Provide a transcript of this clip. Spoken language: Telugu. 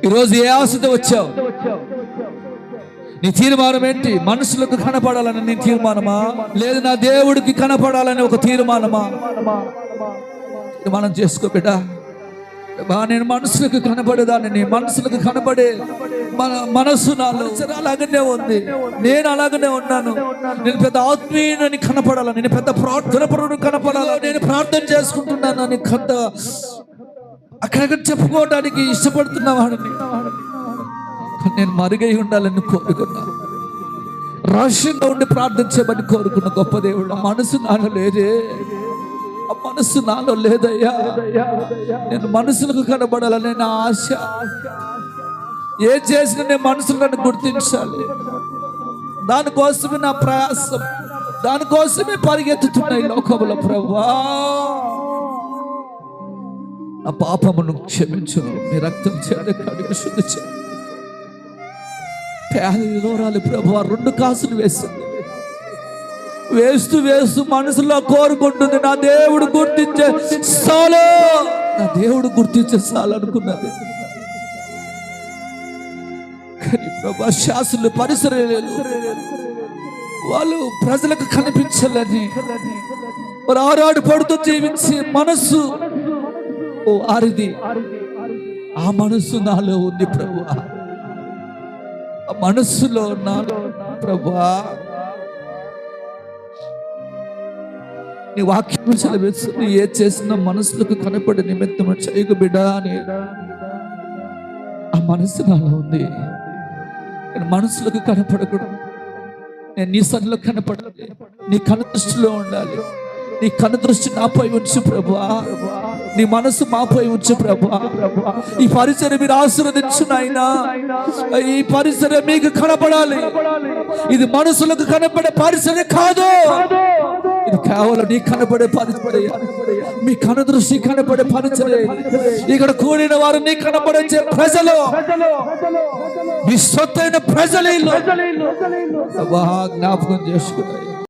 ఈరోజు ఏ ఆశతో వచ్చావు? నీ తీర్మానం ఏంటి? మనుషులకు కనపడాలని నీ తీర్మానమా, లేదు నా దేవుడికి కనపడాలని ఒక తీర్మానమా? తీర్మానం చేసుకో బిడ్డ. నేను మనుషులకు కనపడేదాన్ని, నీ మనుషులకు కనపడే మనసు నాలో అలాగనే ఉంది. నేను అలాగనే ఉన్నాను. నేను పెద్ద ఆత్మీయుని కనపడాలని, నేను పెద్ద ప్రార్థన పరుడు కనపడాలని, నేను ప్రార్థన చేసుకుంటున్నాను అని కొంత అక్కడక్కడ చెప్పుకోవడానికి ఇష్టపడుతున్న వాడిని. నేను మరుగై ఉండాలని కోరుకున్నాను. రహస్యంగా ఉండి ప్రార్థించమని కోరుకున్న గొప్ప దేవుడు. ఆ మనసు నాలో లేదే, ఆ మనసు నాలో లేదయ్యా. నేను మనుషులకు కనబడాలని నా ఆశ. ఏం చేసిన నేను మనుషులు నన్ను గుర్తించాలి. దానికోసమే నా ప్రయాసం, దానికోసమే పరిగెత్తుతున్నాయి లోకంలో. ప్రభువా, నా పాపమును క్షమించు, మీ రక్తం చేత కడిగి శుద్ధి చేయి. పేదరాలు ప్రభువా 2 కాసులు వేసింది. వేస్తూ వేస్తూ మనసులో కోరుకుంటుంది, నా దేవుడు గుర్తించే చాలు, నా దేవుడు గుర్తించే చాలు అనుకున్నది. కానీ ప్రభా శాస్త్రులు, పరిసరాలు వాళ్ళు ప్రజలకు కనిపించాలని వారు ఆరాడు పడుతూ జీవించి మనస్సు ఆరిది. ఆ మనస్సు నాలో ఉంది ప్రభువా. ఆ మనస్సులో నాలో ప్రభువా నీ వాక్యం సెలవిస్తుంది, ఏ చేసిన మనసులకు కనపడే నిమిత్తం చేయకు బిడ్డ అని. ఆ మనసు నాలో ఉంది. నేను మనసులకు కనపడకూడదు. నేను నీ సన్నిలో కనపడాలి, నీ కను దృష్టిలో ఉండాలి. నీ కను దృష్టి నాపై ఉంచు ప్రభువా, నీ మనసు మాపై ఉంచు ప్రభువా. ఈ పరిసరం మీరు ఆశీర్వదించు నాయనా. ఈ పరిసరం మీకు కనపడాలి. ఇది మనుషులకు కనపడే పరిసరం కాదు, ఇది కేవలం నీ కనపడే పరిచర్య, మీ కను దృష్టి కనపడే పరిచర్య. ఇక్కడ కూడిన వారు నీ కనపడే ప్రజలు, మీ సొత్తైన ప్రజలు జ్ఞాపకం చేసుకున్నాయి.